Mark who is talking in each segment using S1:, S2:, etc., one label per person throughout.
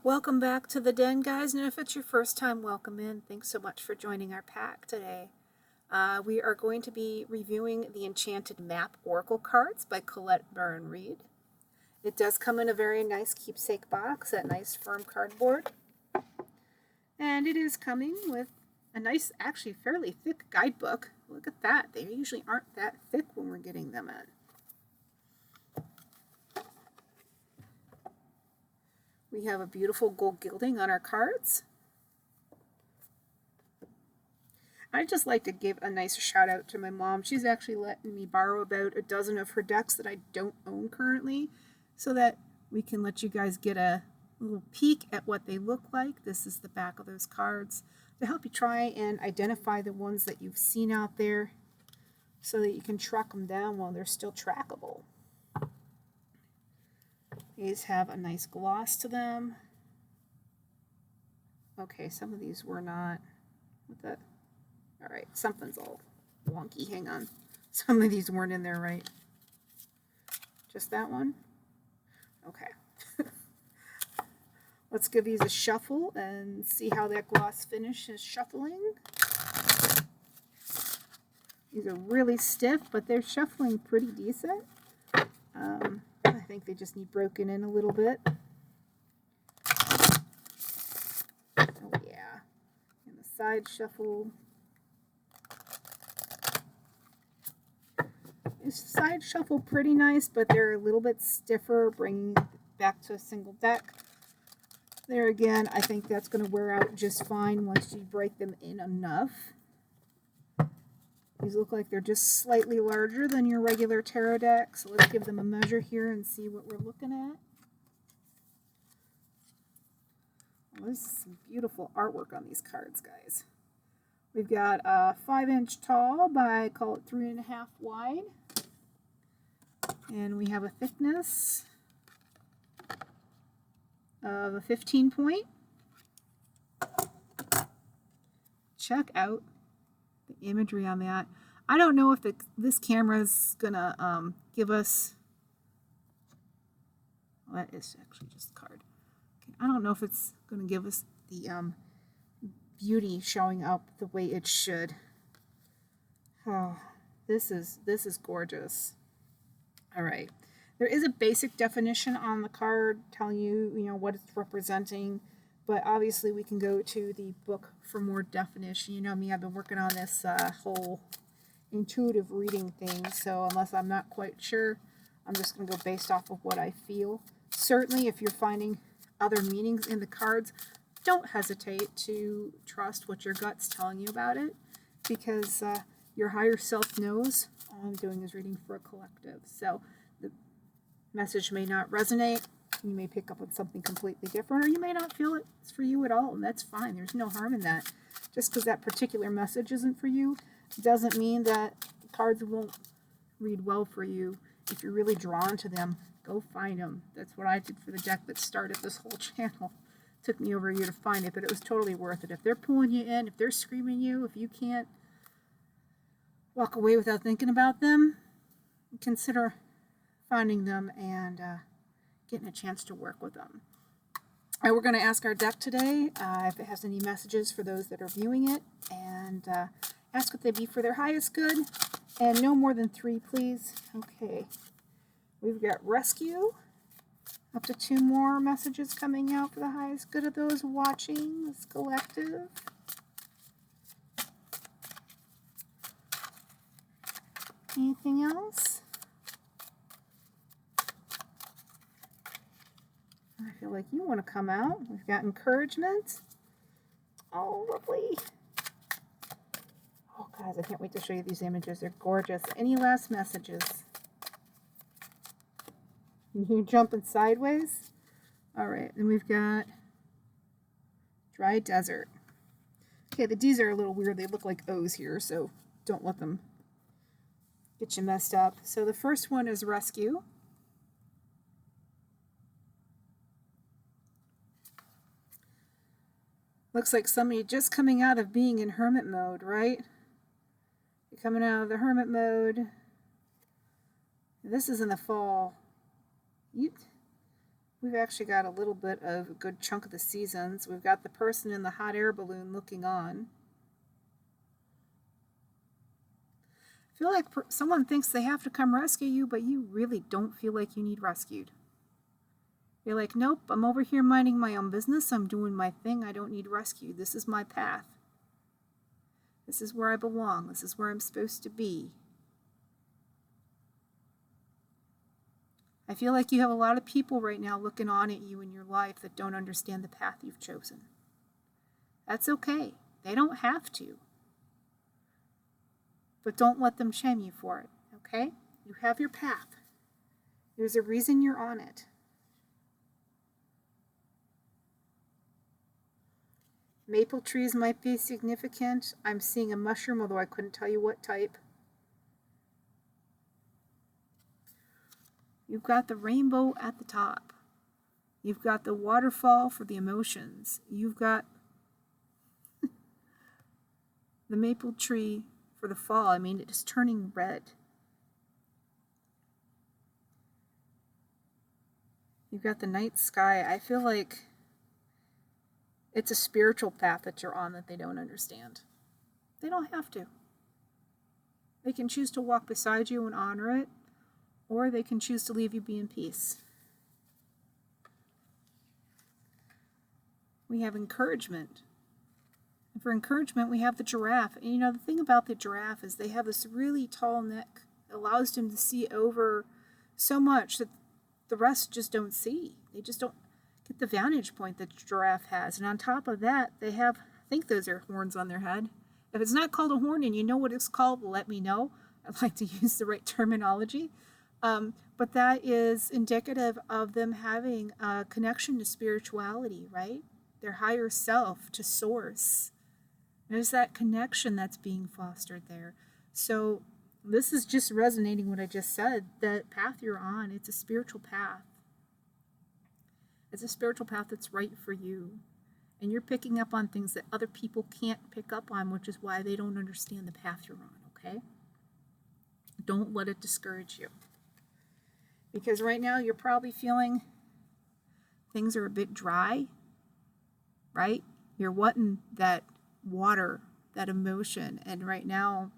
S1: Welcome back to the den, guys, and if it's your first time, welcome in. Thanks so much for joining our pack today. We are going to be reviewing the Enchanted Map Oracle cards by Colette Baron-Reid. It does come in a very nice keepsake box, that nice firm cardboard. And it is coming with a nice, actually fairly thick guidebook. Look at that. They usually aren't that thick when we're getting them in. We have a beautiful gold gilding on our cards. I'd just like to give a nice shout out to my mom. She's actually letting me borrow about a dozen of her decks that I don't own currently, so that we can let you guys get a little peek at what they look like. This is the back of those cards to help you try and identify the ones that you've seen out there so that you can track them down while they're still trackable. These have a nice gloss to them. Okay, some of these were not. What the? All right, something's all wonky. Hang on. Some of these weren't in there right. Just that one? Okay. Let's give these a shuffle and see how that gloss finish is shuffling. These are really stiff, but they're shuffling pretty decent. I think they just need broken in a little bit. Oh yeah. And the side shuffle. This side shuffle pretty nice, but they're a little bit stiffer, bringing it back to a single deck. There again, I think that's going to wear out just fine once you break them in enough. These look like they're just slightly larger than your regular tarot deck, so let's give them a measure here and see what we're looking at. Well, this is some beautiful artwork on these cards, guys. We've got a 5-inch tall by, call it 3.5 wide. And we have a thickness of a 15 point. Check out the imagery on that. I don't know if this camera is gonna give us. Well, that is actually just a card. Okay, I don't know if it's gonna give us the beauty showing up the way it should. Oh, this is gorgeous. All right, there is a basic definition on the card telling you what it's representing. But obviously we can go to the book for more definition. You know me, I've been working on this whole intuitive reading thing. So unless I'm not quite sure, I'm just going to go based off of what I feel. Certainly if you're finding other meanings in the cards, don't hesitate to trust what your gut's telling you about it. Because your higher self knows all I'm doing is reading for a collective. So the message may not resonate. You may pick up on something completely different, or you may not feel it's for you at all, and that's fine. There's no harm in that. Just because that particular message isn't for you doesn't mean that the cards won't read well for you. If you're really drawn to them, go find them. That's what I did for the deck that started this whole channel. It took me over a year to find it, but it was totally worth it. If they're pulling you in, if they're screaming you, if you can't walk away without thinking about them, consider finding them and getting a chance to work with them. We're going to ask our deck today if it has any messages for those that are viewing it, and ask if they be for their highest good, and no more than 3, please. Okay, we've got rescue, up to 2 more messages coming out for the highest good of those watching this collective. Anything else? I feel like you want to come out. We've got encouragement. Oh, lovely. Oh, guys, I can't wait to show you these images. They're gorgeous. Any last messages? You jumping sideways? All right, then we've got dry desert. Okay, the D's are a little weird. They look like O's here, so don't let them get you messed up. So the first one is rescue. Looks like somebody just coming out of being in hermit mode, right? You're coming out of the hermit mode. This is in the fall. we've actually got a little bit of a good chunk of the seasons. We've got the person in the hot air balloon looking on. I feel like someone thinks they have to come rescue you, but you really don't feel like you need rescued. You're like, nope, I'm over here minding my own business. I'm doing my thing. I don't need rescue. This is my path. This is where I belong. This is where I'm supposed to be. I feel like you have a lot of people right now looking on at you in your life that don't understand the path you've chosen. That's okay. They don't have to. But don't let them shame you for it, okay? You have your path. There's a reason you're on it. Maple trees might be significant. I'm seeing a mushroom, although I couldn't tell you what type. You've got the rainbow at the top. You've got the waterfall for the emotions. You've got the maple tree for the fall. I mean, it is turning red. You've got the night sky. I feel like it's a spiritual path that you're on that they don't understand. They don't have to. They can choose to walk beside you and honor it, or they can choose to leave you be in peace. We have encouragement. And for encouragement, we have the giraffe. And the thing about the giraffe is they have this really tall neck. It allows them to see over so much that the rest just don't see. They just don't get the vantage point that the giraffe has. And on top of that, they have, I think those are horns on their head. If it's not called a horn and you know what it's called, let me know. I'd like to use the right terminology. But that is indicative of them having a connection to spirituality, right? Their higher self, to source. There's that connection that's being fostered there. So this is just resonating what I just said. The path you're on, it's a spiritual path. It's a spiritual path that's right for you. And you're picking up on things that other people can't pick up on, which is why they don't understand the path you're on, okay? Don't let it discourage you. Because right now you're probably feeling things are a bit dry, right? You're wanting that water, that emotion. And right now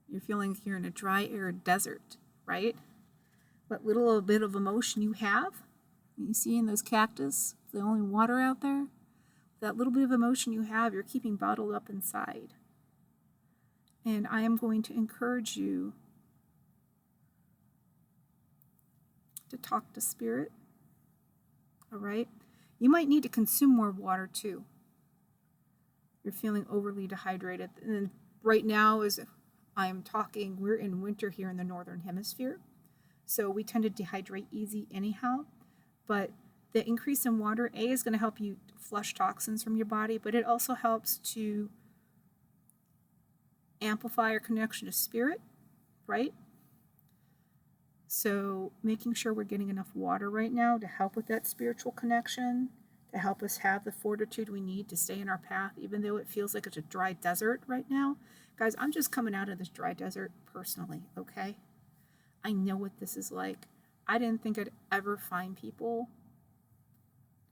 S1: you're feeling like you're in a dry, arid desert, right? What little bit of emotion you have, you see in those cactus, the only water out there, that little bit of emotion you have, you're keeping bottled up inside. And I am going to encourage you to talk to spirit, all right? You might need to consume more water too. You're feeling overly dehydrated. And then right now, as I'm talking, we're in winter here in the Northern Hemisphere. So we tend to dehydrate easy anyhow. But the increase in water, A, is going to help you flush toxins from your body, but it also helps to amplify your connection to spirit, right? So making sure we're getting enough water right now to help with that spiritual connection, to help us have the fortitude we need to stay in our path, even though it feels like it's a dry desert right now. Guys, I'm just coming out of this dry desert personally, okay? I know what this is like. I didn't think I'd ever find people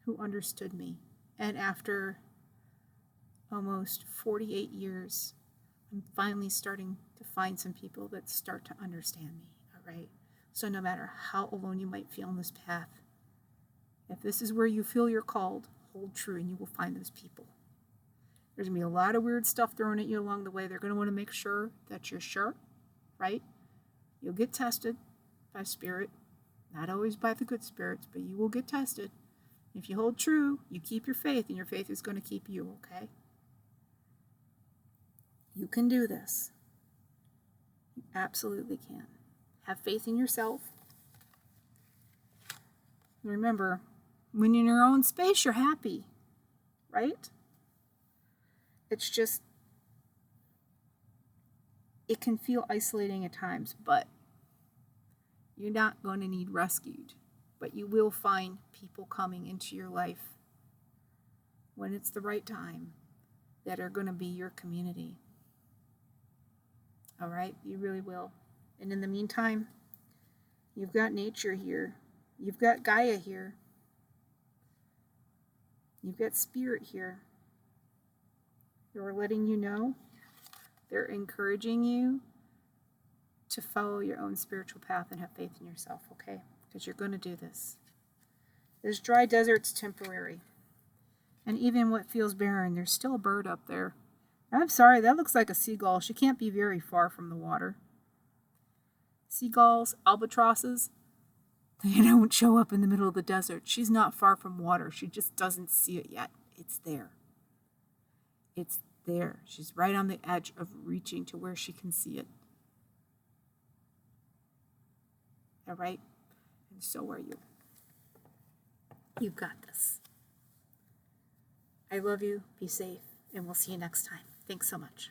S1: who understood me. And after almost 48 years, I'm finally starting to find some people that start to understand me, all right? So no matter how alone you might feel on this path, if this is where you feel you're called, hold true and you will find those people. There's going to be a lot of weird stuff thrown at you along the way. They're going to want to make sure that you're sure, right? You'll get tested by spirit, not always by the good spirits, but you will get tested. If you hold true, you keep your faith, and your faith is going to keep you, okay? You can do this. You absolutely can. Have faith in yourself. Remember, when you're in your own space, you're happy, right? It's just, it can feel isolating at times, but you're not going to need rescued. But you will find people coming into your life when it's the right time that are going to be your community. All right? You really will. And in the meantime, you've got nature here You've got Gaia here. You've got Spirit here. They're letting you know. They're encouraging you to follow your own spiritual path and have faith in yourself, okay? Because you're going to do this. This dry desert's temporary. And even what feels barren, there's still a bird up there. I'm sorry, that looks like a seagull. She can't be very far from the water. Seagulls, albatrosses, they don't show up in the middle of the desert. She's not far from water. She just doesn't see it yet. It's there. It's there. She's right on the edge of reaching to where she can see it. All right? And so are you. You've got this. I love you. Be safe. And we'll see you next time. Thanks so much.